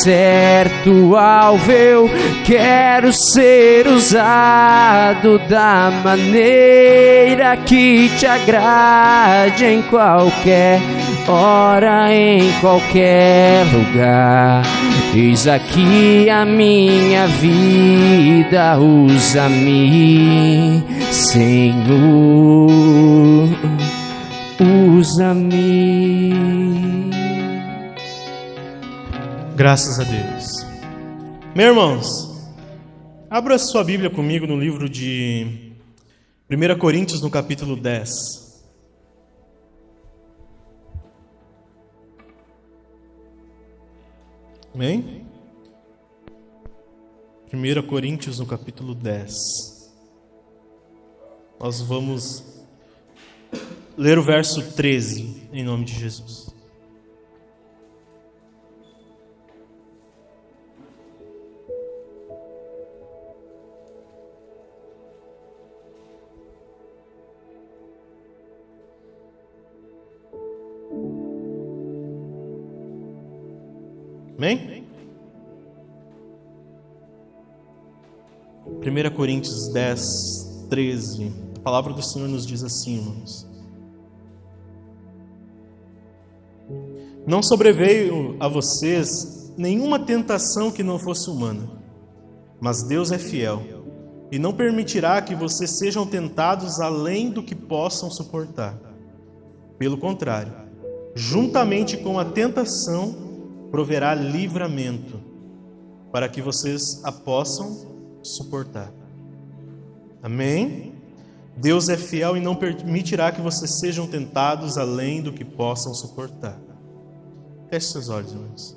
certo alvo, eu quero ser usado da maneira que te agrade, em qualquer hora, em qualquer lugar. Eis aqui a minha vida, usa-me, Senhor, usa-me. Graças a Deus. Meus irmãos, abra sua Bíblia comigo no livro de 1 Coríntios, no capítulo 10. Amém? 1 Coríntios, no capítulo 10. Nós vamos ler o verso 13, em nome de Jesus. Amém? 1 Coríntios 10, 13. A palavra do Senhor nos diz assim, irmãos: não sobreveio a vocês nenhuma tentação que não fosse humana, mas Deus é fiel e não permitirá que vocês sejam tentados além do que possam suportar. Pelo contrário, juntamente com a tentação, proverá livramento, para que vocês a possam suportar. Amém? Deus é fiel e não permitirá que vocês sejam tentados além do que possam suportar. Feche seus olhos, irmãos.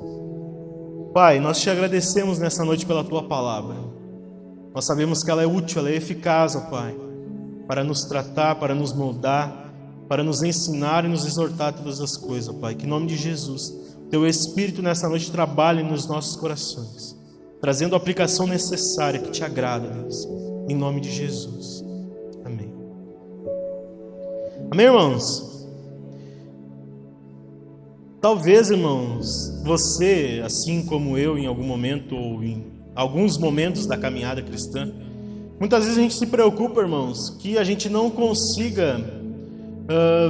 Pai, nós te agradecemos nessa noite pela tua palavra. Nós sabemos que ela é útil, ela é eficaz, ó Pai, para nos tratar, para nos moldar, para nos ensinar e nos exortar todas as coisas, ó Pai. Que em nome de Jesus, teu Espírito nessa noite trabalhe nos nossos corações, trazendo a aplicação necessária que te agrada, Deus. Em nome de Jesus. Amém. Amém, irmãos? Talvez, irmãos, você, assim como eu, em algum momento, ou em alguns momentos da caminhada cristã, muitas vezes a gente se preocupa, irmãos, que a gente não consiga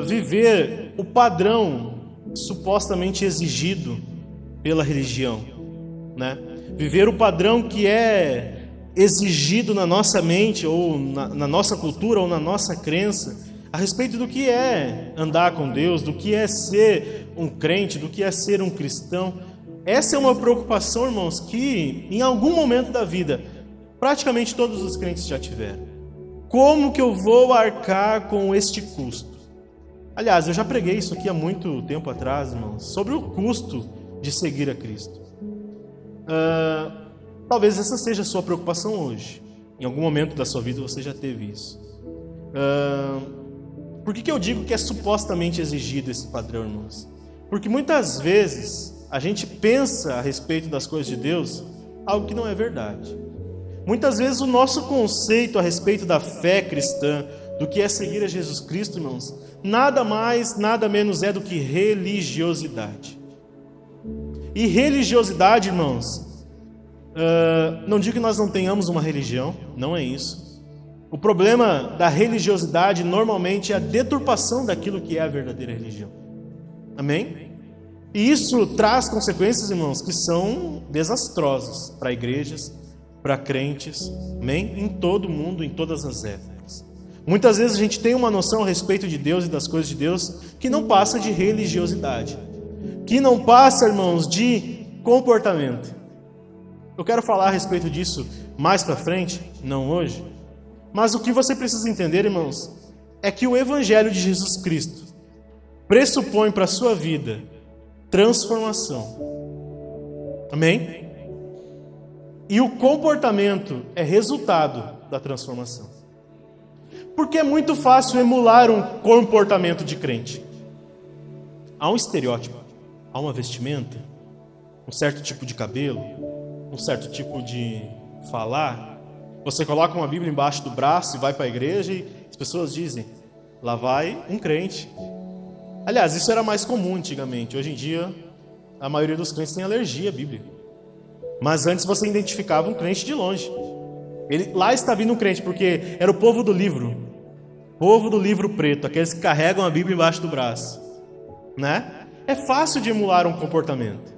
viver o padrão supostamente exigido pela religião, né? Viver o padrão que é exigido na nossa mente, ou na nossa cultura, ou na nossa crença, a respeito do que é andar com Deus, do que é ser um crente, do que é ser um cristão. Essa é uma preocupação, irmãos, que em algum momento da vida, praticamente todos os crentes já tiveram. Como que eu vou arcar com este custo? Aliás, eu já preguei isso aqui há muito tempo atrás, irmãos, sobre o custo de seguir a Cristo. Talvez essa seja a sua preocupação hoje. Em algum momento da sua vida você já teve isso. Por que eu digo que é supostamente exigido esse padrão, irmãos? Porque muitas vezes a gente pensa a respeito das coisas de Deus algo que não é verdade. Muitas vezes o nosso conceito a respeito da fé cristã, do que é seguir a Jesus Cristo, irmãos, nada mais, nada menos é do que religiosidade. E religiosidade, irmãos, não digo que nós não tenhamos uma religião, não é isso. O problema da religiosidade normalmente é a deturpação daquilo que é a verdadeira religião. Amém? E isso traz consequências, irmãos, que são desastrosas para igrejas, para crentes, amém? Em todo o mundo, em todas as épocas. Muitas vezes a gente tem uma noção a respeito de Deus e das coisas de Deus que não passa de religiosidade, que não passa, irmãos, de comportamento. Eu quero falar a respeito disso mais para frente, não hoje, mas o que você precisa entender, irmãos, é que o Evangelho de Jesus Cristo pressupõe para a sua vida transformação. Amém? E o comportamento é resultado da transformação. Porque é muito fácil emular um comportamento de crente. Há um estereótipo, há uma vestimenta, um certo tipo de cabelo, um certo tipo de falar. Você coloca uma Bíblia embaixo do braço e vai para a igreja e as pessoas dizem, lá vai um crente. Aliás, isso era mais comum antigamente. Hoje em dia, a maioria dos crentes tem alergia à Bíblia. Mas antes você identificava um crente de longe. Lá está vindo um crente, porque era o povo do livro. Povo do livro preto, aqueles que carregam a Bíblia embaixo do braço, né? É fácil de emular um comportamento.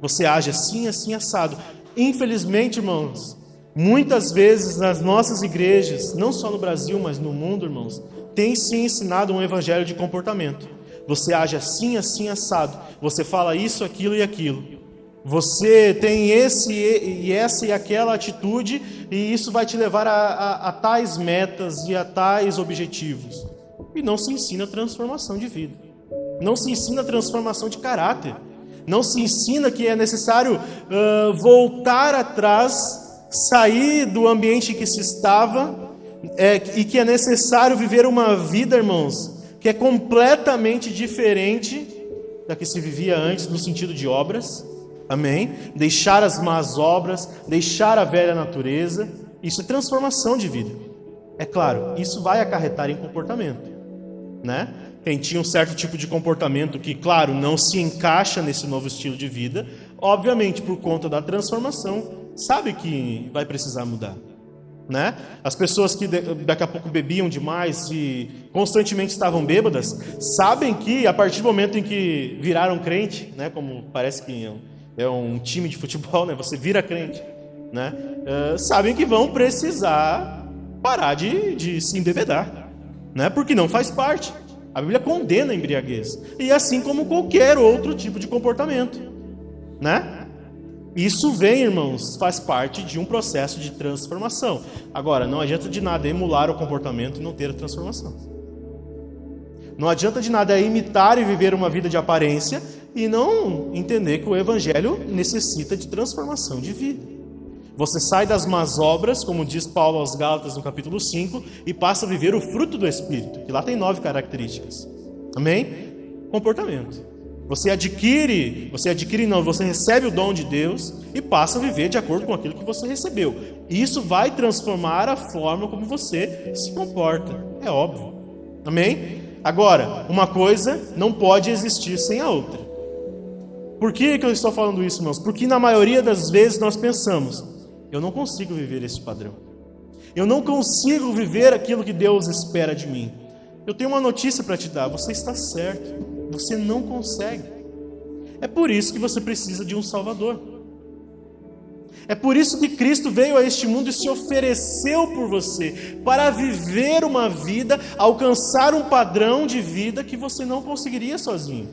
Você age assim, assim, assado. Infelizmente, irmãos, muitas vezes nas nossas igrejas, não só no Brasil, mas no mundo, irmãos, tem sim ensinado um evangelho de comportamento. Você age assim, assim, assado. Você fala isso, aquilo e aquilo. Você tem essa e aquela atitude, e isso vai te levar a tais metas e a tais objetivos. E não se ensina transformação de vida. Não se ensina transformação de caráter. Não se ensina que é necessário voltar atrás, sair do ambiente em que se estava, e que é necessário viver uma vida, irmãos, que é completamente diferente da que se vivia antes, no sentido de obras. Amém? Deixar as más obras, deixar a velha natureza, isso é transformação de vida. É claro, isso vai acarretar em comportamento, né? Quem tinha um certo tipo de comportamento que, claro, não se encaixa nesse novo estilo de vida, obviamente, por conta da transformação, sabe que vai precisar mudar, né? As pessoas que daqui a pouco bebiam demais e constantemente estavam bêbadas, sabem que a partir do momento em que viraram crente, né? Como parece que é um time de futebol, né? Você vira crente, né? Sabem que vão precisar parar de se embebedar, né? Porque não faz parte. A Bíblia condena a embriaguez, e assim como qualquer outro tipo de comportamento, né? Isso vem, irmãos, faz parte de um processo de transformação. Agora, não adianta de nada emular o comportamento e não ter a transformação. Não adianta de nada imitar e viver uma vida de aparência e não entender que o Evangelho necessita de transformação de vida. Você sai das más obras, como diz Paulo aos Gálatas no capítulo 5, e passa a viver o fruto do Espírito, que lá tem 9 características. Amém? Comportamento. Você recebe o dom de Deus e passa a viver de acordo com aquilo que você recebeu. E isso vai transformar a forma como você se comporta. É óbvio. Amém? Agora, uma coisa não pode existir sem a outra. Por que eu estou falando isso, irmãos? Porque na maioria das vezes nós pensamos: eu não consigo viver esse padrão. Eu não consigo viver aquilo que Deus espera de mim. Eu tenho uma notícia para te dar: você está certo. Você não consegue. É por isso que você precisa de um Salvador. É por isso que Cristo veio a este mundo e se ofereceu por você, para viver uma vida, alcançar um padrão de vida que você não conseguiria sozinho.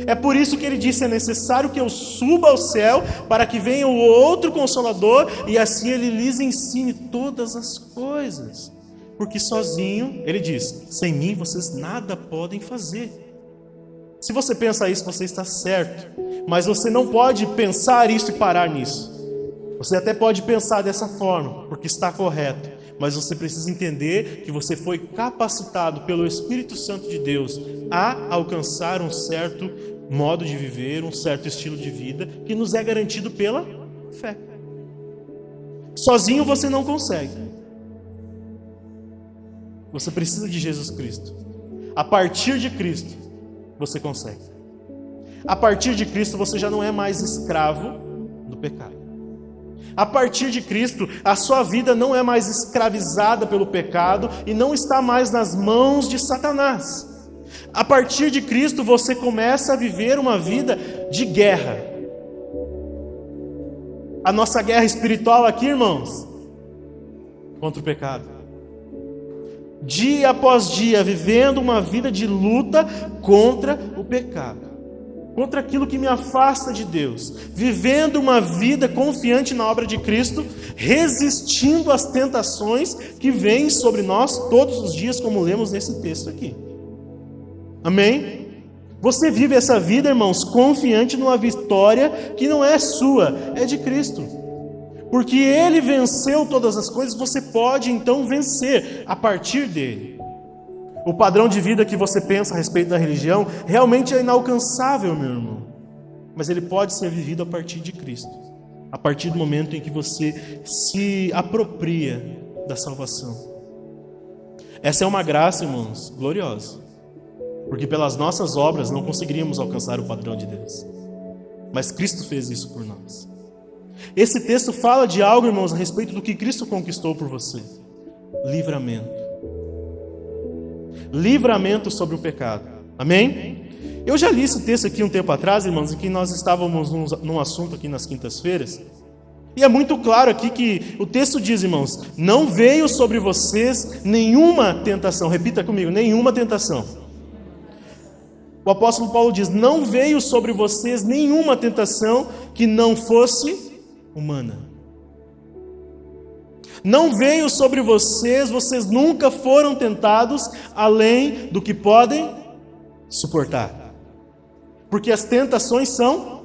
É por isso que ele disse: é necessário que eu suba ao céu para que venha o outro Consolador e assim ele lhes ensine todas as coisas. Porque sozinho, ele diz, sem mim vocês nada podem fazer. Se você pensa isso, você está certo. Mas você não pode pensar isso e parar nisso. Você até pode pensar dessa forma, porque está correto. Mas você precisa entender que você foi capacitado pelo Espírito Santo de Deus a alcançar um certo modo de viver, um certo estilo de vida, que nos é garantido pela fé. Sozinho você não consegue. Você precisa de Jesus Cristo. A partir de Cristo, você consegue. A partir de Cristo, você já não é mais escravo do pecado. A partir de Cristo, a sua vida não é mais escravizada pelo pecado e não está mais nas mãos de Satanás. A partir de Cristo, você começa a viver uma vida de guerra. A nossa guerra espiritual aqui, irmãos, contra o pecado. Dia após dia, vivendo uma vida de luta contra o pecado. Contra aquilo que me afasta de Deus, vivendo uma vida confiante na obra de Cristo, resistindo às tentações que vêm sobre nós todos os dias, como lemos nesse texto aqui. Amém? Você vive essa vida, irmãos, confiante numa vitória que não é sua, é de Cristo. Porque Ele venceu todas as coisas, você pode então vencer a partir dele. O padrão de vida que você pensa a respeito da religião realmente é inalcançável, meu irmão. Mas ele pode ser vivido a partir de Cristo. A partir do momento em que você se apropria da salvação. Essa é uma graça, irmãos, gloriosa. Porque pelas nossas obras não conseguiríamos alcançar o padrão de Deus. Mas Cristo fez isso por nós. Esse texto fala de algo, irmãos, a respeito do que Cristo conquistou por você. Livramento. Livramento sobre o pecado. Amém? Eu já li esse texto aqui um tempo atrás, irmãos, em que nós estávamos num assunto aqui nas quintas-feiras. E é muito claro aqui que o texto diz, irmãos, não veio sobre vocês nenhuma tentação. Repita comigo, nenhuma tentação. O apóstolo Paulo diz, não veio sobre vocês nenhuma tentação que não fosse humana. Não veio sobre vocês nunca foram tentados além do que podem suportar. Porque as tentações são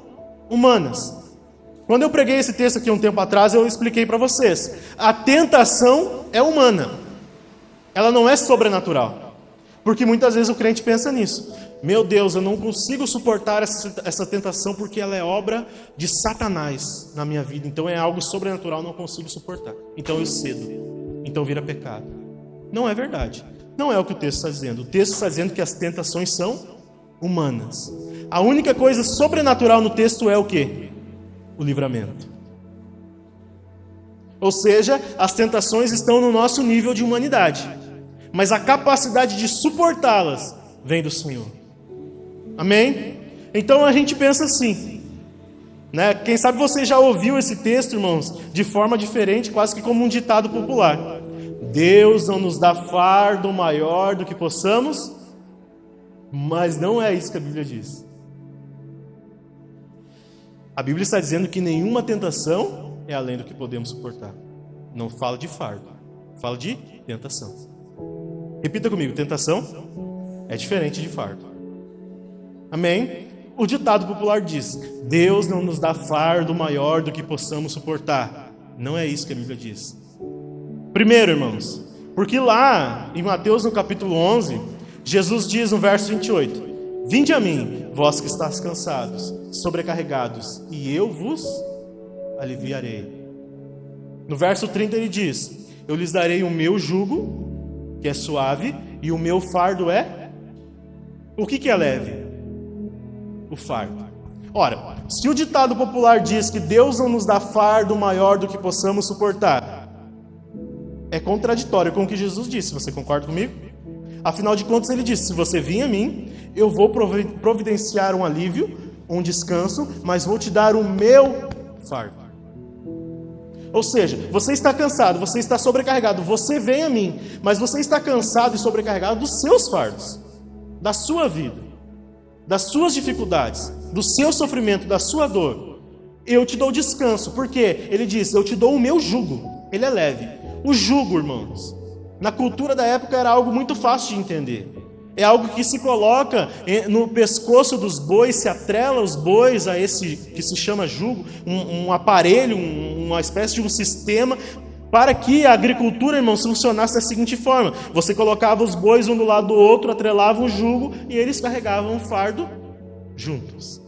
humanas. Quando eu preguei esse texto aqui um tempo atrás, eu expliquei para vocês. A tentação é humana. Ela não é sobrenatural. Porque muitas vezes o crente pensa nisso. Meu Deus, eu não consigo suportar essa tentação porque ela é obra de Satanás na minha vida. Então é algo sobrenatural, não consigo suportar. Então eu cedo. Então vira pecado. Não é verdade. Não é o que o texto está dizendo. O texto está dizendo que as tentações são humanas. A única coisa sobrenatural no texto é o quê? O livramento. Ou seja, as tentações estão no nosso nível de humanidade, mas a capacidade de suportá-las vem do Senhor. Amém? Então a gente pensa assim, né? Quem sabe você já ouviu esse texto, irmãos, de forma diferente, quase que como um ditado popular. Deus não nos dá fardo maior do que possamos, mas não é isso que a Bíblia diz. A Bíblia está dizendo que nenhuma tentação é além do que podemos suportar. Não fala de fardo, fala de tentação. Repita comigo, tentação é diferente de fardo. Amém? O ditado popular diz, Deus não nos dá fardo maior do que possamos suportar. Não é isso que a Bíblia diz. Primeiro, irmãos, porque lá em Mateus no capítulo 11, Jesus diz no verso 28, vinde a mim, vós que estáis cansados, sobrecarregados, e eu vos aliviarei. No verso 30 ele diz, eu lhes darei o meu jugo, que é suave, e o meu fardo é... O que é leve? O fardo. Ora, se o ditado popular diz que Deus não nos dá fardo maior do que possamos suportar, é contraditório com o que Jesus disse, você concorda comigo? Afinal de contas ele disse, se você vir a mim, eu vou providenciar um alívio, um descanso, mas vou te dar o meu fardo. Ou seja, você está cansado, você está sobrecarregado, você vem a mim, mas você está cansado e sobrecarregado dos seus fardos, da sua vida, das suas dificuldades, do seu sofrimento, da sua dor. Eu te dou descanso, porque ele diz, eu te dou o meu jugo, ele é leve. O jugo, irmãos, na cultura da época era algo muito fácil de entender. É algo que se coloca no pescoço dos bois, se atrela os bois a esse que se chama jugo, um aparelho, uma espécie de um sistema, para que a agricultura, irmãos, funcionasse da seguinte forma. Você colocava os bois um do lado do outro, atrelava um jugo e eles carregavam o fardo juntos.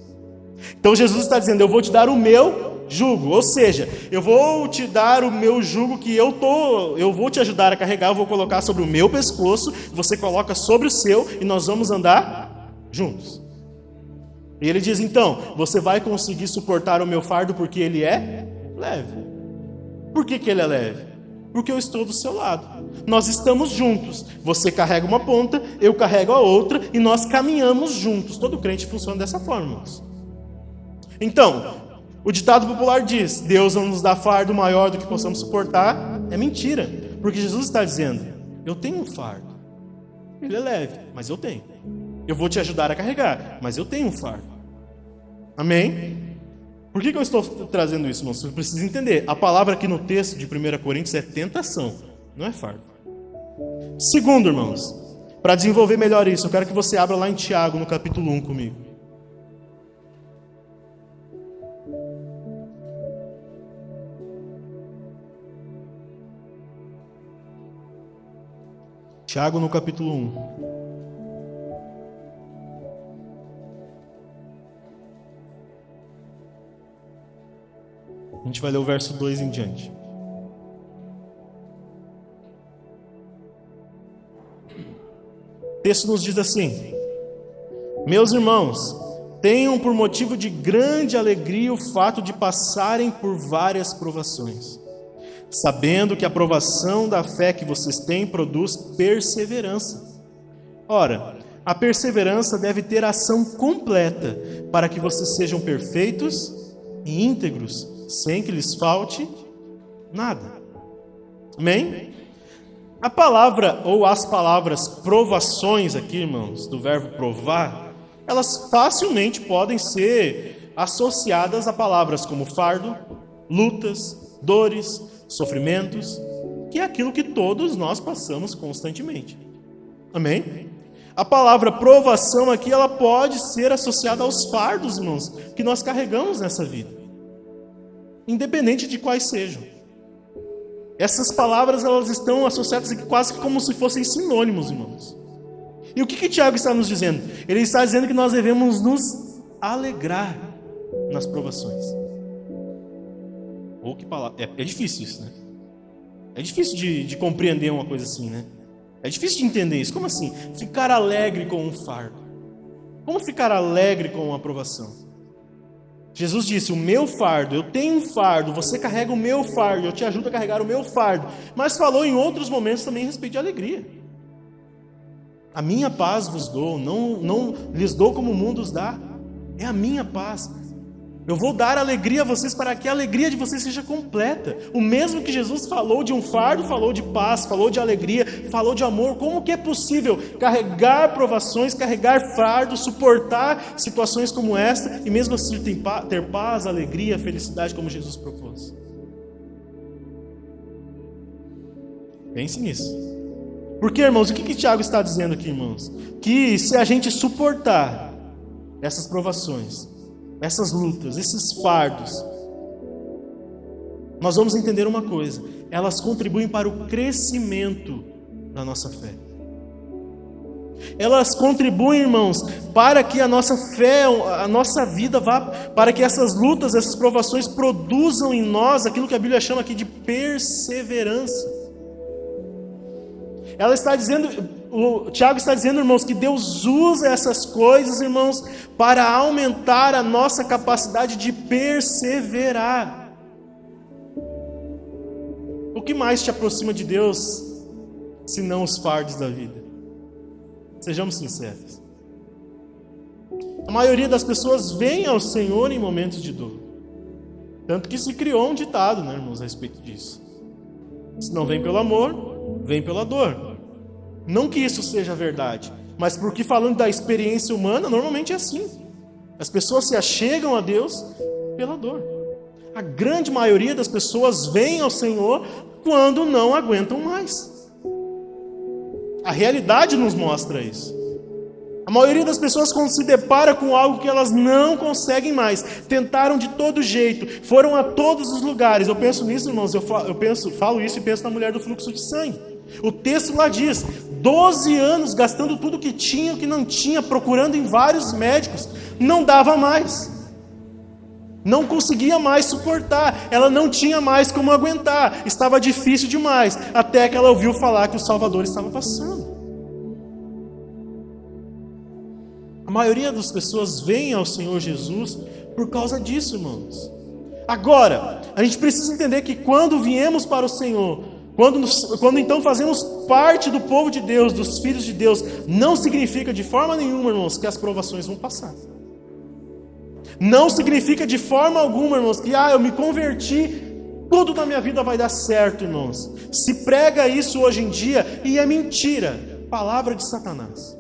Então Jesus está dizendo, eu vou te dar o meu jugo, ou seja, eu vou te dar o meu jugo que eu vou te ajudar a carregar, eu vou colocar sobre o meu pescoço, você coloca sobre o seu e nós vamos andar juntos. E ele diz, então, você vai conseguir suportar o meu fardo porque ele é leve. Por que ele é leve? Porque eu estou do seu lado. Nós estamos juntos. Você carrega uma ponta, eu carrego a outra e nós caminhamos juntos. Todo crente funciona dessa forma, irmãos. Então, o ditado popular diz, Deus não nos dá fardo maior do que possamos suportar. É mentira, porque Jesus está dizendo, eu tenho um fardo. Ele é leve, mas eu tenho. Eu vou te ajudar a carregar, mas eu tenho um fardo. Amém? Por que eu estou trazendo isso, irmãos? Você precisa entender. A palavra aqui no texto de 1 Coríntios é tentação, não é fardo. Segundo, irmãos, para desenvolver melhor isso, eu quero que você abra lá em Tiago, no capítulo 1 comigo. Tiago no capítulo 1. A gente vai ler o verso 2 em diante. O texto nos diz assim: meus irmãos, tenham por motivo de grande alegria o fato de passarem por várias provações, sabendo que a provação da fé que vocês têm produz perseverança. Ora, a perseverança deve ter ação completa, para que vocês sejam perfeitos e íntegros, sem que lhes falte nada. Amém? A palavra, ou as palavras provações aqui, irmãos, do verbo provar, elas facilmente podem ser associadas a palavras como fardo, lutas, dores, sofrimentos, que é aquilo que todos nós passamos constantemente. Amém? A palavra provação aqui, ela pode ser associada aos fardos, irmãos, que nós carregamos nessa vida, independente de quais sejam. Essas palavras, elas estão associadas aqui quase como se fossem sinônimos, irmãos. E o que Tiago está nos dizendo? Ele está dizendo que nós devemos nos alegrar nas provações. Ou que palavra... É difícil isso, né? É difícil de compreender uma coisa assim, né? É difícil de entender isso. Como assim? Ficar alegre com um fardo. Como ficar alegre com uma aprovação? Jesus disse, o meu fardo, eu tenho um fardo, você carrega o meu fardo, eu te ajudo a carregar o meu fardo. Mas falou em outros momentos também a respeito de alegria. A minha paz vos dou, não lhes dou como o mundo os dá. É a minha paz. Eu vou dar alegria a vocês para que a alegria de vocês seja completa. O mesmo que Jesus falou de um fardo, falou de paz, falou de alegria, falou de amor. Como que é possível carregar provações, carregar fardo, suportar situações como esta e mesmo assim ter paz, alegria, felicidade como Jesus propôs? Pense nisso. Porque, irmãos, o que Tiago está dizendo aqui, irmãos? Que se a gente suportar essas provações, essas lutas, esses fardos, nós vamos entender uma coisa: elas contribuem para o crescimento da nossa fé. Elas contribuem, irmãos, para que a nossa fé, a nossa vida vá, para que essas lutas, essas provações produzam em nós aquilo que a Bíblia chama aqui de perseverança. Ela está dizendo, o Tiago está dizendo, irmãos, que Deus usa essas coisas, irmãos, para aumentar a nossa capacidade de perseverar. O que mais te aproxima de Deus, se não os fardos da vida? Sejamos sinceros. A maioria das pessoas vem ao Senhor em momentos de dor. Tanto que se criou um ditado, né, irmãos, a respeito disso. Se não vem pelo amor, vem pela dor. Não que isso seja verdade, mas porque falando da experiência humana, normalmente é assim. As pessoas se achegam a Deus pela dor. A grande maioria das pessoas vem ao Senhor quando não aguentam mais. A realidade nos mostra isso. A maioria das pessoas, quando se depara com algo que elas não conseguem mais, tentaram de todo jeito, foram a todos os lugares. Eu penso nisso, irmãos, falo isso e penso na mulher do fluxo de sangue. O texto lá diz, 12 anos gastando tudo que tinha, o que não tinha, procurando em vários médicos, não dava mais. Não conseguia mais suportar, ela não tinha mais como aguentar, estava difícil demais, até que ela ouviu falar que o Salvador estava passando. A maioria das pessoas vem ao Senhor Jesus por causa disso, irmãos. Agora, a gente precisa entender que quando viemos para o Senhor, quando então fazemos parte do povo de Deus, dos filhos de Deus, não significa de forma nenhuma, irmãos, que as provações vão passar. Não significa de forma alguma, irmãos, que eu me converti, tudo na minha vida vai dar certo, irmãos. Se prega isso hoje em dia e é mentira, palavra de Satanás.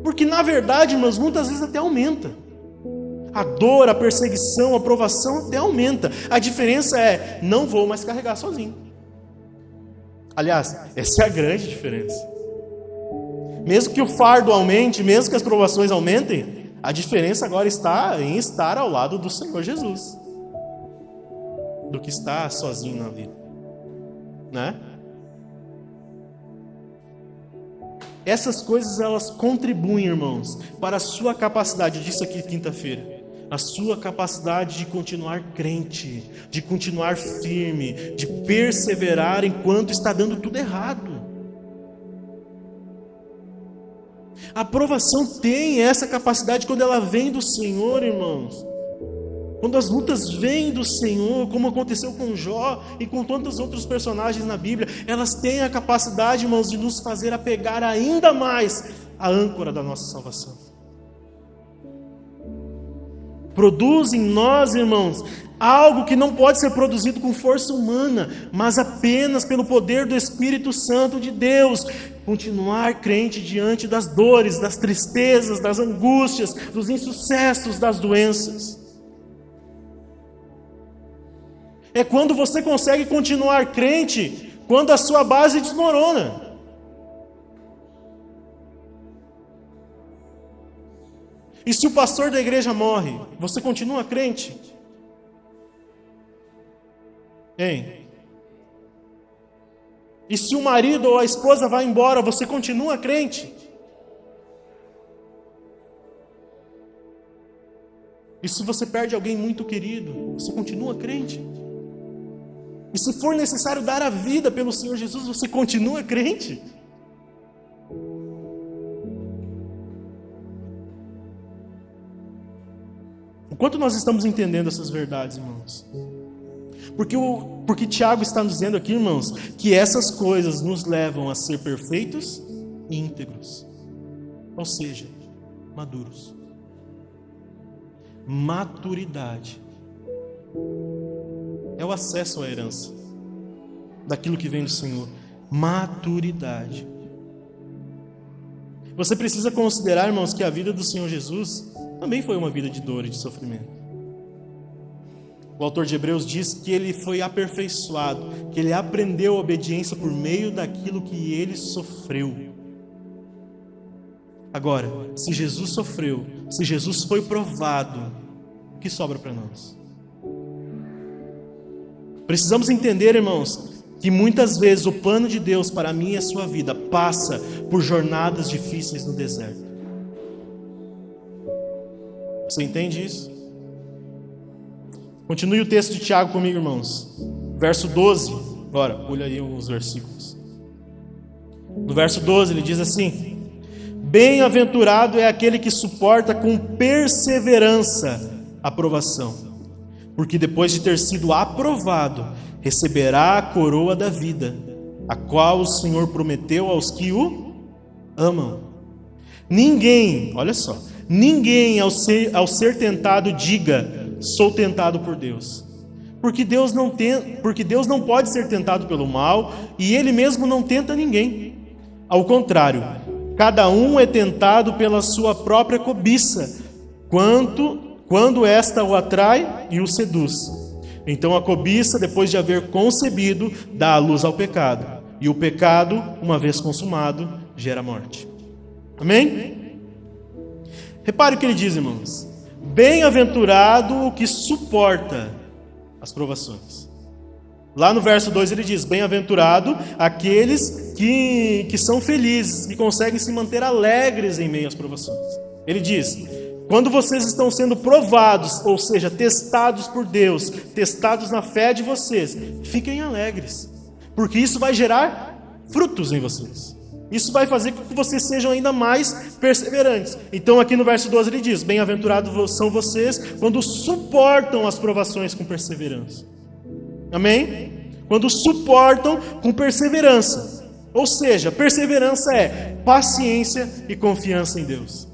Porque na verdade, irmãos, muitas vezes até aumenta. A dor, a perseguição, a provação até aumenta. A diferença é, não vou mais carregar sozinho. Aliás, essa é a grande diferença. Mesmo que o fardo aumente, mesmo que as provações aumentem, a diferença agora está em estar ao lado do Senhor Jesus, do que estar sozinho na vida, né? Essas coisas, elas contribuem, irmãos, para a sua capacidade, disso aqui quinta-feira, a sua capacidade de continuar crente, de continuar firme, de perseverar enquanto está dando tudo errado. A aprovação tem essa capacidade quando ela vem do Senhor, irmãos. Quando as lutas vêm do Senhor, como aconteceu com Jó e com tantos outros personagens na Bíblia, elas têm a capacidade, irmãos, de nos fazer apegar ainda mais à âncora da nossa salvação. Produz em nós, irmãos, algo que não pode ser produzido com força humana, mas apenas pelo poder do Espírito Santo de Deus. Continuar crente diante das dores, das tristezas, das angústias, dos insucessos, das doenças. É quando você consegue continuar crente, quando a sua base desmorona. E se o pastor da igreja morre, você continua crente? Hein? E se o marido ou a esposa vai embora, você continua crente? E se você perde alguém muito querido, você continua crente? E se for necessário dar a vida pelo Senhor Jesus, você continua crente? Enquanto nós estamos entendendo essas verdades, irmãos, porque Tiago está nos dizendo aqui, irmãos, que essas coisas nos levam a ser perfeitos e íntegros, ou seja, maduros. Maturidade é o acesso à herança daquilo que vem do Senhor. Maturidade. Você precisa considerar, irmãos, que a vida do Senhor Jesus também foi uma vida de dor e de sofrimento. O autor de Hebreus diz que ele foi aperfeiçoado, que ele aprendeu a obediência por meio daquilo que ele sofreu. Agora, se Jesus sofreu, se Jesus foi provado, o que sobra para nós? Precisamos entender, irmãos, que muitas vezes o plano de Deus para mim e a sua vida passa por jornadas difíceis no deserto. Você entende isso? Continue o texto de Tiago comigo, irmãos. Verso 12. Agora, olha aí os versículos. No verso 12 ele diz assim: bem-aventurado é aquele que suporta com perseverança a provação, porque depois de ter sido aprovado, receberá a coroa da vida, a qual o Senhor prometeu aos que o amam. Ninguém, olha só, ninguém ao ser tentado diga: sou tentado por Deus. Porque Deus não pode ser tentado pelo mal, e Ele mesmo não tenta ninguém. Ao contrário, cada um é tentado pela sua própria cobiça, quando esta o atrai e o seduz. Então a cobiça, depois de haver concebido, dá a luz ao pecado. E o pecado, uma vez consumado, gera morte. Amém? Repare o que ele diz, irmãos. Bem-aventurado o que suporta as provações. Lá no verso 2 ele diz: bem-aventurado aqueles que são felizes, que conseguem se manter alegres em meio às provações. Ele diz: quando vocês estão sendo provados, ou seja, testados por Deus, testados na fé de vocês, fiquem alegres, porque isso vai gerar frutos em vocês. Isso vai fazer com que vocês sejam ainda mais perseverantes. Então aqui no verso 12 ele diz: bem-aventurados são vocês quando suportam as provações com perseverança. Amém? Quando suportam com perseverança. Ou seja, perseverança é paciência e confiança em Deus.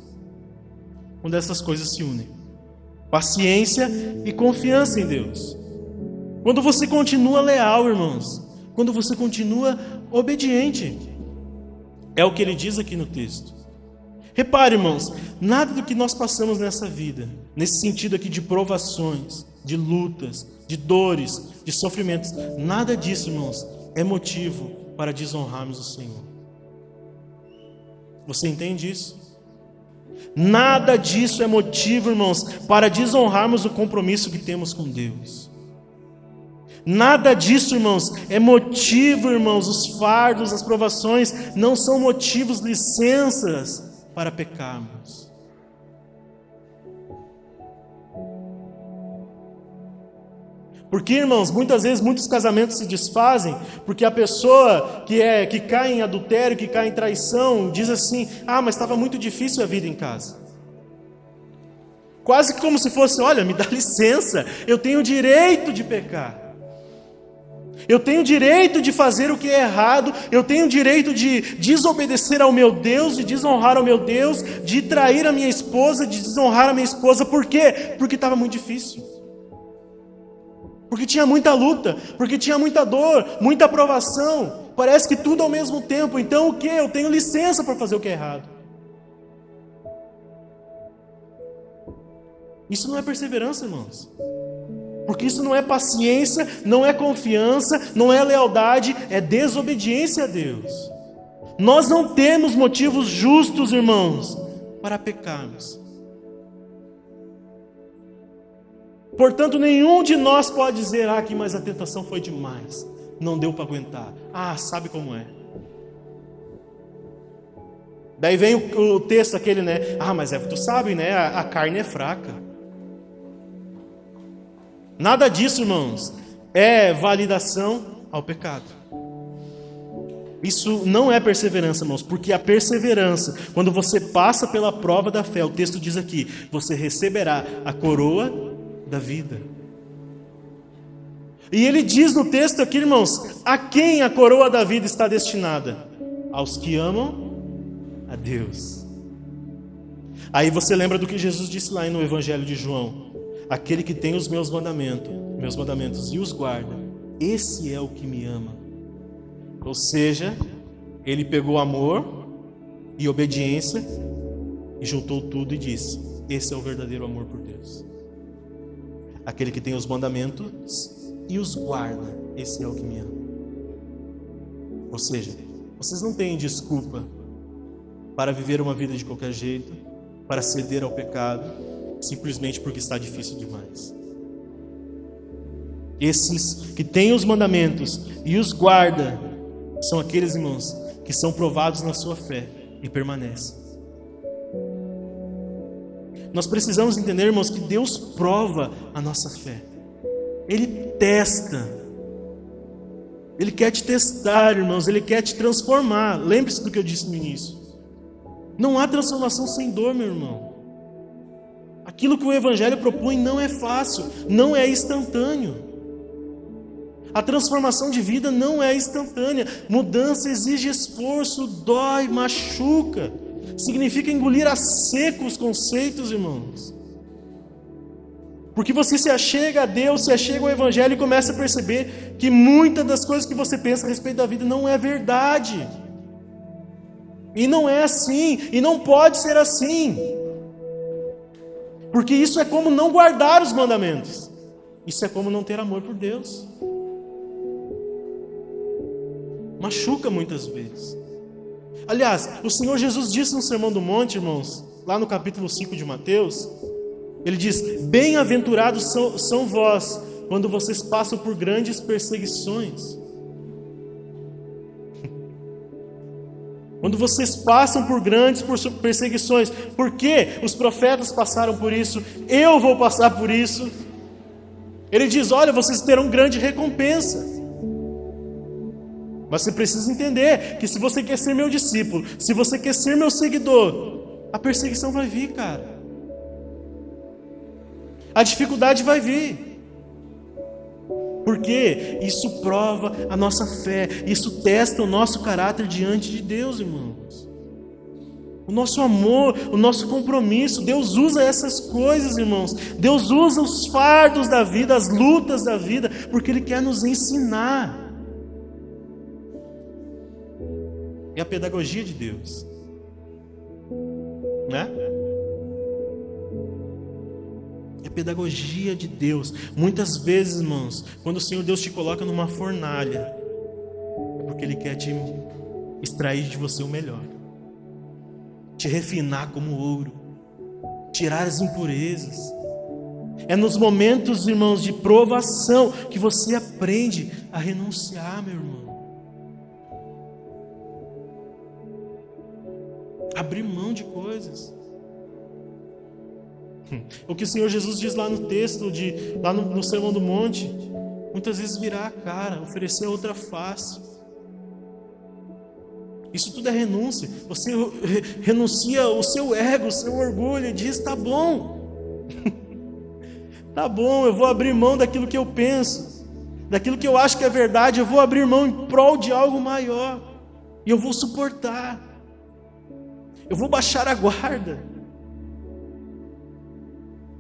Quando essas coisas se unem. Paciência e confiança em Deus. Quando você continua leal, irmãos. Quando você continua obediente. É o que ele diz aqui no texto. Repare, irmãos, nada do que nós passamos nessa vida, nesse sentido aqui de provações, de lutas, de dores, de sofrimentos, nada disso, irmãos, é motivo para desonrarmos o Senhor. Você entende isso? Nada disso é motivo, irmãos, para desonrarmos o compromisso que temos com Deus. Nada disso, irmãos, é motivo, irmãos, os fardos, as provações não são motivos, licenças para pecarmos. Porque, irmãos, muitas vezes muitos casamentos se desfazem porque a pessoa que cai em adultério, que cai em traição, diz assim: ah, mas estava muito difícil a vida em casa. Quase como se fosse: olha, me dá licença, eu tenho o direito de pecar. Eu tenho o direito de fazer o que é errado, eu tenho o direito de desobedecer ao meu Deus, de desonrar ao meu Deus, de trair a minha esposa, de desonrar a minha esposa. Por quê? Porque estava muito difícil. Porque tinha muita luta, porque tinha muita dor, muita provação. Parece que tudo ao mesmo tempo. Então o quê? Eu tenho licença para fazer o que é errado. Isso não é perseverança, irmãos. Porque isso não é paciência, não é confiança, não é lealdade, é desobediência a Deus. Nós não temos motivos justos, irmãos, para pecarmos. Portanto, nenhum de nós pode dizer: ah, que mas a tentação foi demais, não deu para aguentar. Ah, sabe como é. Daí vem o texto aquele, né? Ah, mas tu sabe, né? A carne é fraca. Nada disso, irmãos, é validação ao pecado. Isso não é perseverança, irmãos, porque a perseverança, quando você passa pela prova da fé, o texto diz aqui: você receberá a coroa da vida. E ele diz no texto aqui, irmãos, a quem a coroa da vida está destinada? Aos que amam a Deus. Aí você lembra do que Jesus disse lá no Evangelho de João: aquele que tem os meus mandamentos e os guarda, esse é o que me ama. Ou seja, ele pegou amor e obediência e juntou tudo e disse: esse é o verdadeiro amor por Deus. Aquele que tem os mandamentos e os guarda, esse é o que me ama. Ou seja, vocês não têm desculpa para viver uma vida de qualquer jeito, para ceder ao pecado, simplesmente porque está difícil demais. Esses que têm os mandamentos e os guarda são aqueles, irmãos, que são provados na sua fé e permanecem. Nós precisamos entender, irmãos, que Deus prova a nossa fé. Ele testa. Ele quer te testar, irmãos. Ele quer te transformar. Lembre-se do que eu disse no início. Não há transformação sem dor, meu irmão. Aquilo que o Evangelho propõe não é fácil, não é instantâneo. A transformação de vida não é instantânea. Mudança exige esforço, dói, machuca. Significa engolir a seco os conceitos, irmãos. Porque você se achega a Deus, se achega ao Evangelho e começa a perceber que muitas das coisas que você pensa a respeito da vida não é verdade. E não é assim, e não pode ser assim. Porque isso é como não guardar os mandamentos. Isso é como não ter amor por Deus. Machuca muitas vezes. Aliás, o Senhor Jesus disse no Sermão do Monte, irmãos, lá no capítulo 5 de Mateus, ele diz: bem-aventurados são vós, quando vocês passam por grandes perseguições. Quando vocês passam por grandes perseguições. Por quê? Os profetas passaram por isso, eu vou passar por isso. Ele diz: olha, vocês terão grande recompensa. Mas você precisa entender que se você quer ser meu discípulo, se você quer ser meu seguidor, a perseguição vai vir, cara. A dificuldade vai vir. Porque isso prova a nossa fé, isso testa o nosso caráter diante de Deus, irmãos. O nosso amor, o nosso compromisso. Deus usa essas coisas, irmãos. Deus usa os fardos da vida, as lutas da vida, porque Ele quer nos ensinar. É a pedagogia de Deus, né? É a pedagogia de Deus. Muitas vezes, irmãos, quando o Senhor Deus te coloca numa fornalha, é porque Ele quer te extrair de você o melhor, te refinar como ouro, tirar as impurezas. É nos momentos, irmãos, de provação que você aprende a renunciar, meu irmão. Abrir mão de coisas. O que o Senhor Jesus diz lá no texto, lá no Sermão do Monte: muitas vezes virar a cara, oferecer outra face. Isso tudo é renúncia. Você renuncia o seu ego, o seu orgulho e diz: tá bom, tá bom, eu vou abrir mão daquilo que eu penso, daquilo que eu acho que é verdade, eu vou abrir mão em prol de algo maior, e eu vou suportar, eu vou baixar a guarda.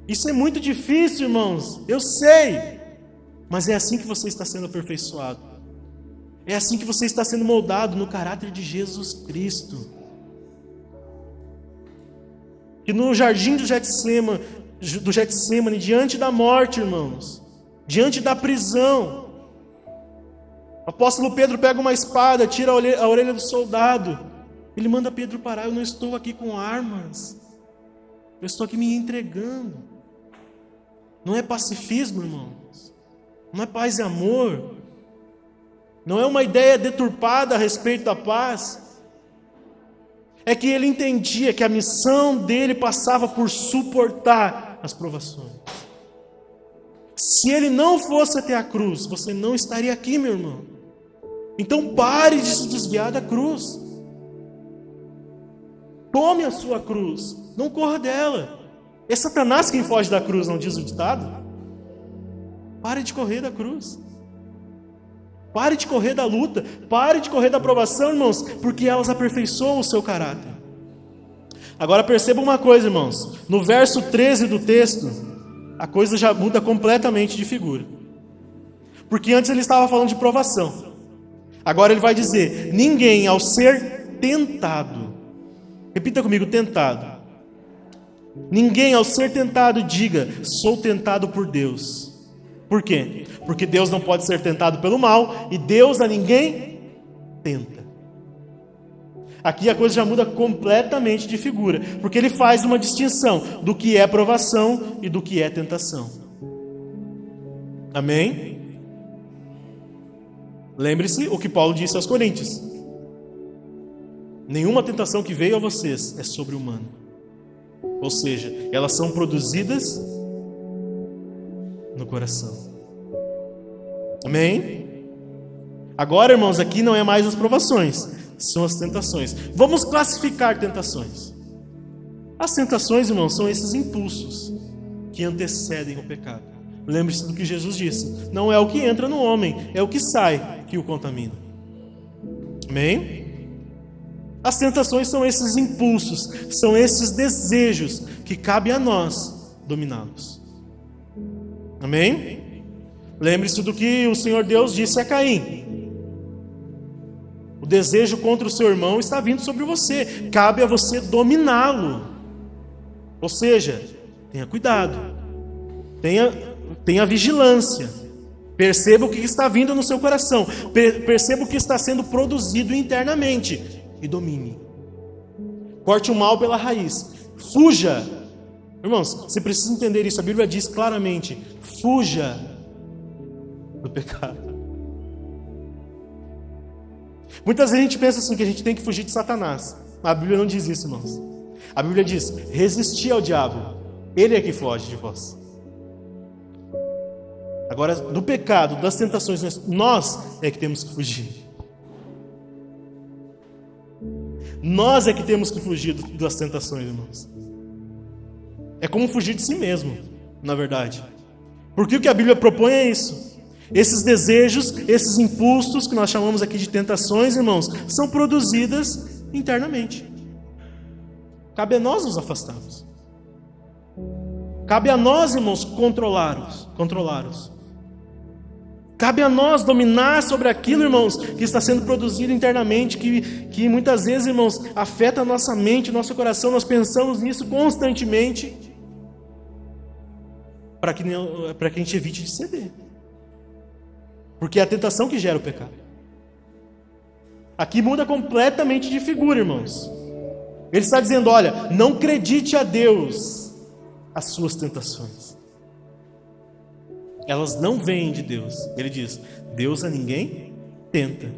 Isso é muito difícil, irmãos, eu sei, mas é assim que você está sendo aperfeiçoado, é assim que você está sendo moldado no caráter de Jesus Cristo. Que no jardim do Getsemane, diante da morte, irmãos, diante da prisão, o apóstolo Pedro pega uma espada, tira a orelha do soldado, ele manda Pedro parar: eu não estou aqui com armas, eu estou aqui me entregando. Não é pacifismo, irmãos, não é paz e amor, não é uma ideia deturpada a respeito da paz. É que ele entendia que a missão dele passava por suportar as provações. Se ele não fosse até a cruz, você não estaria aqui, meu irmão. Então pare de se desviar da cruz. Tome a sua cruz, não corra dela. É Satanás quem foge da cruz, não diz o ditado? Pare de correr da cruz. Pare de correr da luta, pare de correr da provação, irmãos, porque elas aperfeiçoam o seu caráter. Agora perceba uma coisa, irmãos, no verso 13 do texto, a coisa já muda completamente de figura. Porque antes ele estava falando de provação, agora ele vai dizer: ninguém ao ser tentado, repita comigo, tentado. Ninguém ao ser tentado diga: sou tentado por Deus. Por quê? Porque Deus não pode ser tentado pelo mal, e Deus a ninguém tenta. Aqui a coisa já muda completamente de figura, porque ele faz uma distinção do que é provação e do que é tentação. Amém? Lembre-se o que Paulo disse aos Coríntios: nenhuma tentação que veio a vocês é sobre-humana. Ou seja, elas são produzidas no coração. Amém? Agora, irmãos, aqui não é mais as provações, são as tentações. Vamos classificar tentações. As tentações, irmãos, são esses impulsos que antecedem o pecado. Lembre-se do que Jesus disse: não é o que entra no homem, é o que sai que o contamina. Amém? As tentações são esses impulsos, são esses desejos que cabe a nós dominá-los. Amém? Lembre-se do que o Senhor Deus disse a Caim: o desejo contra o seu irmão está vindo sobre você, cabe a você dominá-lo. Ou seja, tenha cuidado, tenha vigilância, perceba o que está vindo no seu coração, perceba o que está sendo produzido internamente e domine. Corte o mal pela raiz, fuja. Irmãos, você precisa entender isso, a Bíblia diz claramente: fuja do pecado. Muitas vezes a gente pensa assim, que a gente tem que fugir de Satanás. A Bíblia não diz isso, irmãos. A Bíblia diz: resisti ao diabo, ele é que foge de vós. Agora, do pecado, das tentações, nós é que temos que fugir. Nós é que temos que fugir das tentações, irmãos. É como fugir de si mesmo, na verdade. Porque o que a Bíblia propõe é isso. Esses desejos, esses impulsos que nós chamamos aqui de tentações, irmãos, são produzidas internamente. Cabe a nós nos afastarmos. Cabe a nós, irmãos, controlá-los. Cabe a nós dominar sobre aquilo, irmãos, que está sendo produzido internamente, que muitas vezes, irmãos, afeta a nossa mente, nosso coração. Nós pensamos nisso constantemente, para que a gente evite de ceder. Porque é a tentação que gera o pecado. Aqui muda completamente de figura, irmãos. Ele está dizendo: olha, não acredite a Deus as suas tentações. Elas não vêm de Deus. Ele diz: Deus a ninguém tenta.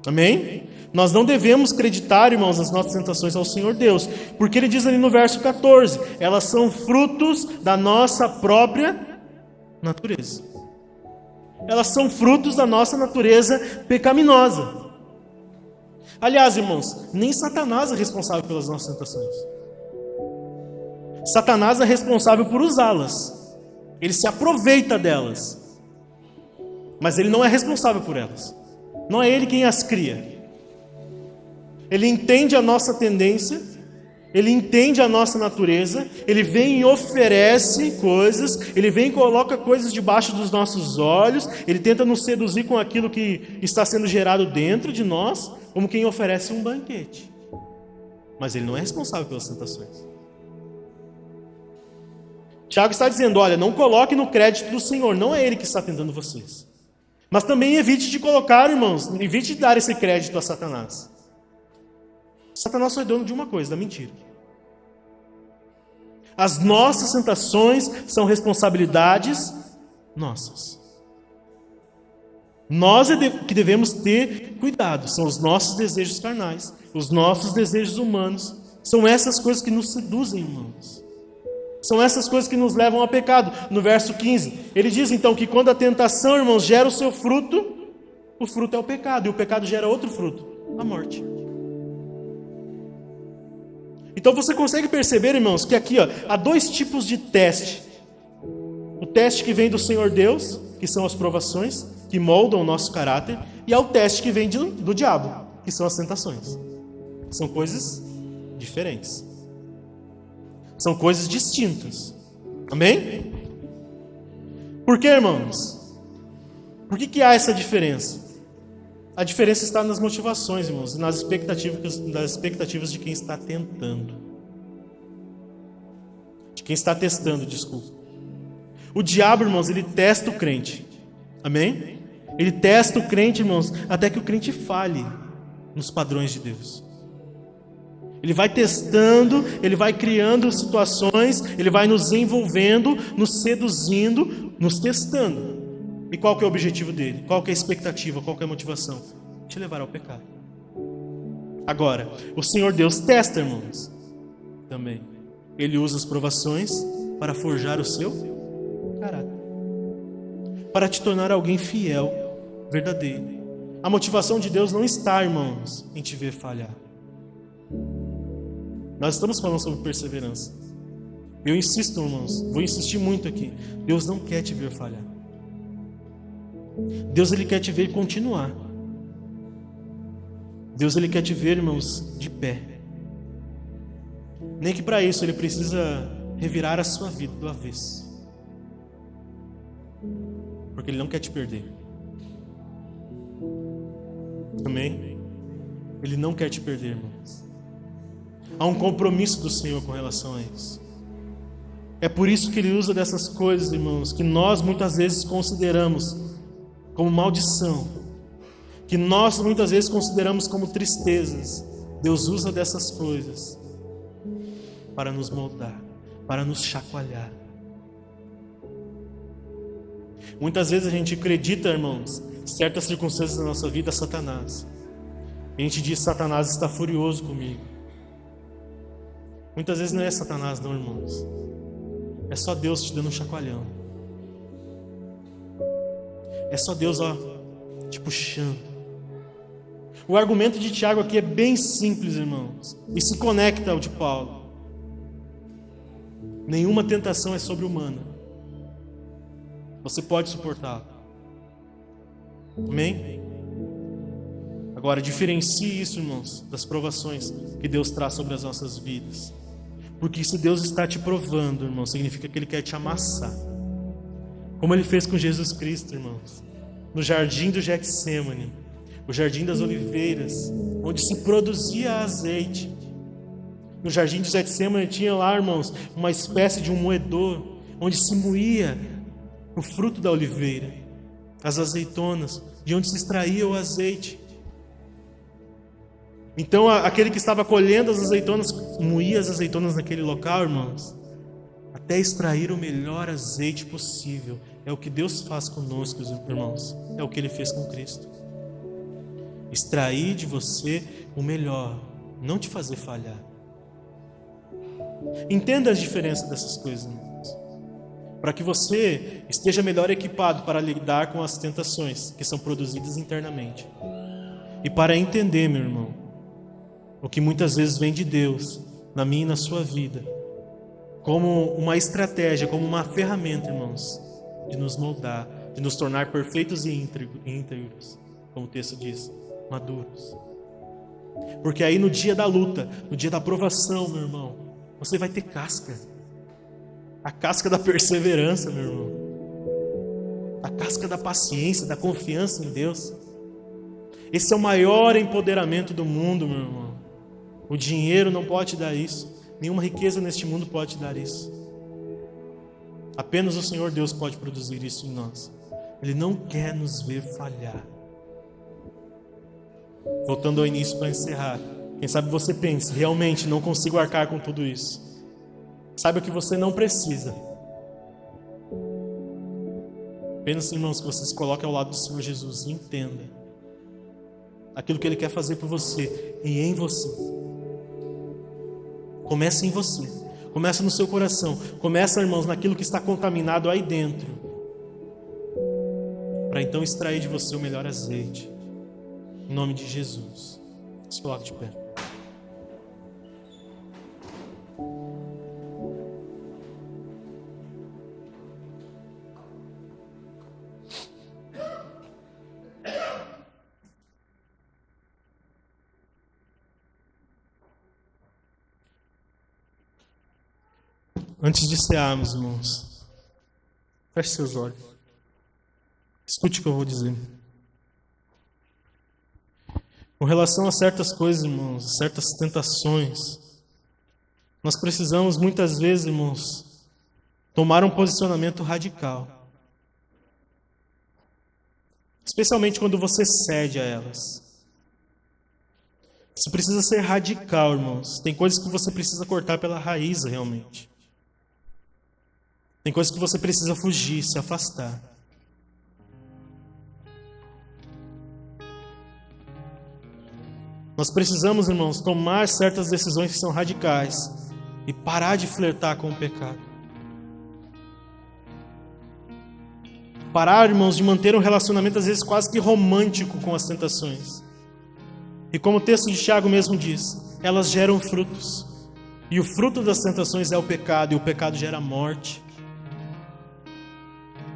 Amém? Nós não devemos acreditar, irmãos, as nossas tentações ao Senhor Deus, porque ele diz ali no verso 14: elas são frutos da nossa própria natureza. Elas são frutos da nossa natureza pecaminosa. Aliás, irmãos, nem Satanás é responsável pelas nossas tentações. Satanás é responsável por usá-las. Ele se aproveita delas. Mas ele não é responsável por elas. Não é ele quem as cria. Ele entende a nossa tendência, ele entende a nossa natureza, ele vem e oferece coisas, ele vem e coloca coisas debaixo dos nossos olhos, ele tenta nos seduzir com aquilo que está sendo gerado dentro de nós, como quem oferece um banquete. Mas ele não é responsável pelas tentações. Tiago está dizendo, olha, não coloque no crédito do Senhor, não é ele que está tentando vocês. Mas também evite de colocar, irmãos, evite de dar esse crédito a Satanás. Satanás só é dono de uma coisa, da mentira. As nossas tentações são responsabilidades nossas. Nós é que devemos ter cuidado. São os nossos desejos carnais, os nossos desejos humanos. São essas coisas que nos seduzem, irmãos. São essas coisas que nos levam ao pecado. No verso 15, ele diz então que quando a tentação, irmãos, gera o seu fruto, o fruto é o pecado. E o pecado gera outro fruto, a morte. Então você consegue perceber, irmãos, que aqui há dois tipos de teste. O teste que vem do Senhor Deus, que são as provações, que moldam o nosso caráter, e há o teste que vem do diabo, que são as tentações. São coisas diferentes. São coisas distintas. Amém? Por que, irmãos? Por que há essa diferença? A diferença está nas motivações, irmãos, e nas expectativas de quem está tentando. De quem está testando, desculpa. O diabo, irmãos, ele testa o crente. Amém? Ele testa o crente, irmãos, até que o crente falhe nos padrões de Deus. Ele vai testando, ele vai criando situações, ele vai nos envolvendo, nos seduzindo, nos testando. E qual que é o objetivo dele? Qual que é a expectativa? Qual que é a motivação? Te levar ao pecado. Agora, o Senhor Deus testa, irmãos, também. Ele usa as provações para forjar o seu caráter. Para te tornar alguém fiel, verdadeiro. A motivação de Deus não está, irmãos, em te ver falhar. Nós estamos falando sobre perseverança. Eu insisto, irmãos, vou insistir muito aqui. Deus não quer te ver falhar. Deus, ele quer te ver continuar. Deus, ele quer te ver, irmãos, de pé. Nem que para isso ele precisa revirar a sua vida do avesso. Porque ele não quer te perder. Amém? Ele não quer te perder, irmãos. Há um compromisso do Senhor com relação a isso. É por isso que ele usa dessas coisas, irmãos, que nós muitas vezes consideramos como maldição, que nós muitas vezes consideramos como tristezas. Deus usa dessas coisas para nos moldar, para nos chacoalhar. Muitas vezes a gente acredita, irmãos, certas circunstâncias da nossa vida a Satanás. A gente diz, Satanás está furioso comigo. Muitas vezes não é Satanás não, irmãos. É só Deus te dando um chacoalhão. É só Deus, te puxando. O argumento de Tiago aqui é bem simples, irmãos, e se conecta ao de Paulo. Nenhuma tentação é sobre-humana. Você pode suportá-la. Amém? Agora, diferencie isso, irmãos, das provações que Deus traz sobre as nossas vidas. Porque se Deus está te provando, irmão, significa que Ele quer te amassar. Como Ele fez com Jesus Cristo, irmãos. No jardim do Getsêmani, o jardim das oliveiras, onde se produzia azeite. No jardim do Getsêmani tinha lá, irmãos, uma espécie de um moedor, onde se moía o fruto da oliveira, as azeitonas, de onde se extraía o azeite. Então aquele que estava colhendo as azeitonas, moía as azeitonas naquele local, irmãos, até extrair o melhor azeite possível. É o que Deus faz conosco, irmãos. É o que Ele fez com Cristo. Extrair de você o melhor, não te fazer falhar. Entenda as diferenças dessas coisas, irmãos. para que você esteja melhor equipado para lidar com as tentações que são produzidas internamente. E para entender, meu irmão, o que muitas vezes vem de Deus, na minha e na sua vida, como uma estratégia, como uma ferramenta, irmãos, de nos moldar, de nos tornar perfeitos e íntegros, como o texto diz, maduros. Porque aí no dia da luta, no dia da provação, meu irmão, você vai ter casca. A casca da perseverança, meu irmão. A casca da paciência, da confiança em Deus. Esse é o maior empoderamento do mundo, meu irmão. O dinheiro não pode te dar isso. Nenhuma riqueza neste mundo pode te dar isso. Apenas o Senhor Deus pode produzir isso em nós. Ele não quer nos ver falhar. Voltando ao início para encerrar. Quem sabe você pense, realmente não consigo arcar com tudo isso. Saiba que você não precisa. Apenas, irmãos, que você se coloque ao lado do Senhor Jesus e entenda aquilo que Ele quer fazer por você e em você. Começa em você. Começa no seu coração. Começa, irmãos, naquilo que está contaminado aí dentro. Para então extrair de você o melhor azeite. Em nome de Jesus. Se coloque de pé. Antes de cearmos, irmãos, feche seus olhos. Escute o que eu vou dizer. Com relação a certas coisas, irmãos, certas tentações, nós precisamos muitas vezes, irmãos, tomar um posicionamento radical. Especialmente quando você cede a elas. Você precisa ser radical, irmãos. Tem coisas que você precisa cortar pela raiz, realmente. Tem coisas que você precisa fugir, se afastar. Nós precisamos, irmãos, tomar certas decisões que são radicais e parar de flertar com o pecado. Parar, irmãos, de manter um relacionamento às vezes quase que romântico com as tentações. E como o texto de Tiago mesmo diz, elas geram frutos. E o fruto das tentações é o pecado, e o pecado gera morte.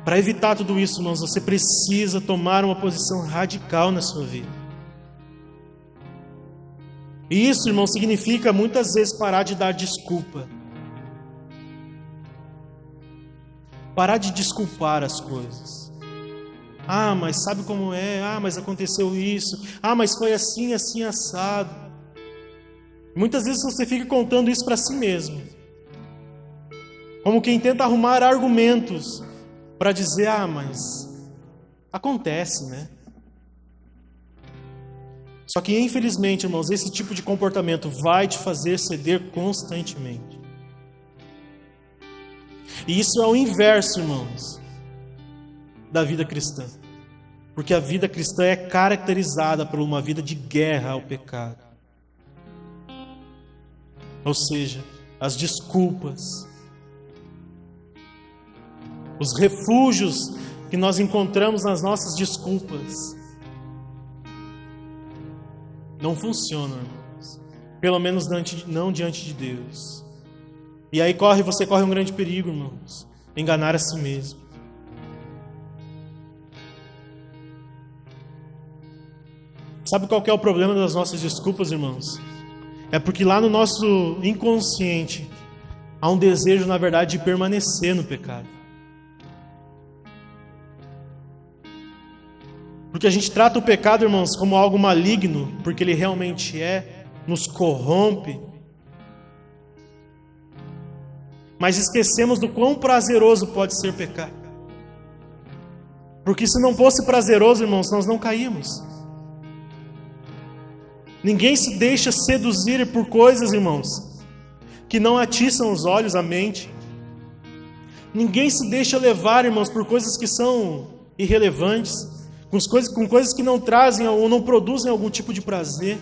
Para evitar tudo isso, irmãos, você precisa tomar uma posição radical na sua vida. E isso, irmão, significa muitas vezes parar de dar desculpa. Parar de desculpar as coisas. Ah, mas sabe como é? Ah, mas aconteceu isso. Ah, mas foi assim, assim, assado. Muitas vezes você fica contando isso para si mesmo. Como quem tenta arrumar argumentos para dizer, ah, mas acontece, né? Só que, infelizmente, irmãos, esse tipo de comportamento vai te fazer ceder constantemente. E isso é o inverso, irmãos, da vida cristã. Porque a vida cristã é caracterizada por uma vida de guerra ao pecado. Ou seja, as desculpas, os refúgios que nós encontramos nas nossas desculpas não funcionam, irmãos. Pelo menos não diante de Deus. E aí você corre um grande perigo, irmãos. Enganar a si mesmo. Sabe qual que é o problema das nossas desculpas, irmãos? É porque lá no nosso inconsciente há um desejo, na verdade, de permanecer no pecado. Porque a gente trata o pecado, irmãos, como algo maligno, porque ele realmente é, nos corrompe. Mas esquecemos do quão prazeroso pode ser pecar. Porque se não fosse prazeroso, irmãos, nós não caímos. Ninguém se deixa seduzir por coisas, irmãos, que não atiçam os olhos, a mente. Ninguém se deixa levar, irmãos, por coisas que são irrelevantes, com coisas que não trazem ou não produzem algum tipo de prazer.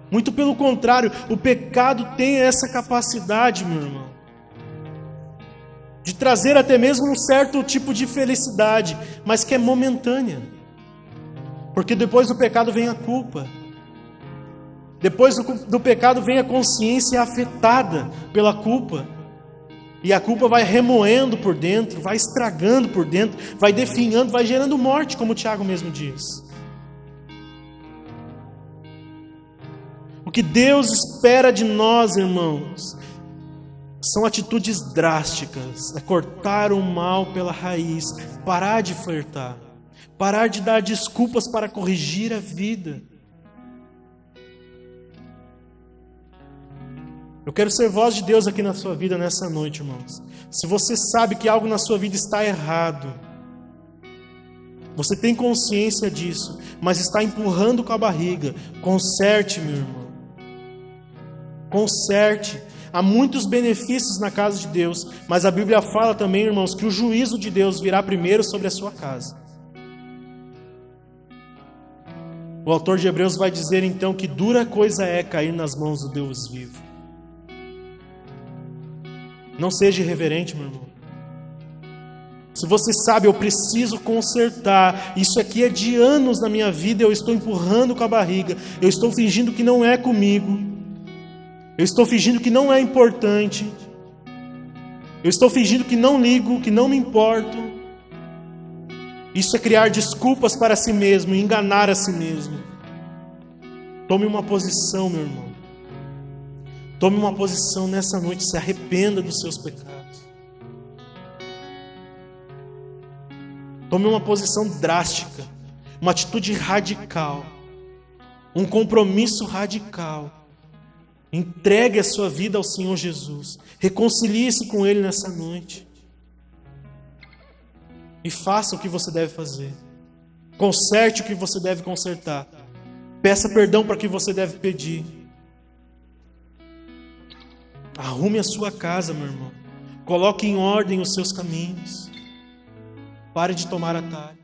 Muito pelo contrário, o pecado tem essa capacidade, meu irmão, de trazer até mesmo um certo tipo de felicidade, mas que é momentânea. Porque depois do pecado vem a culpa. Depois do pecado vem a consciência afetada pela culpa. E a culpa vai remoendo por dentro, vai estragando por dentro, vai definhando, vai gerando morte, como o Tiago mesmo diz. O que Deus espera de nós, irmãos, são atitudes drásticas, é cortar o mal pela raiz, parar de flertar, parar de dar desculpas para corrigir a vida. Eu quero ser voz de Deus aqui na sua vida nessa noite, irmãos. Se você sabe que algo na sua vida está errado, você tem consciência disso, mas está empurrando com a barriga, conserte, meu irmão. Conserte. Há muitos benefícios na casa de Deus, mas a Bíblia fala também, irmãos, que o juízo de Deus virá primeiro sobre a sua casa. O autor de Hebreus vai dizer então que dura coisa é cair nas mãos do Deus vivo. Não seja irreverente, meu irmão. Se você sabe, eu preciso consertar, isso aqui é de anos na minha vida, eu estou empurrando com a barriga, eu estou fingindo que não é comigo, eu estou fingindo que não é importante, eu estou fingindo que não ligo, que não me importo. Isso é criar desculpas para si mesmo, enganar a si mesmo. Tome uma posição, meu irmão. Tome uma posição nessa noite, se arrependa dos seus pecados. Tome uma posição drástica, uma atitude radical, um compromisso radical. Entregue a sua vida ao Senhor Jesus. Reconcilie-se com Ele nessa noite. E faça o que você deve fazer. Conserte o que você deve consertar. Peça perdão para o que você deve pedir. Arrume a sua casa, meu irmão. Coloque em ordem os seus caminhos. Pare de tomar atalhos.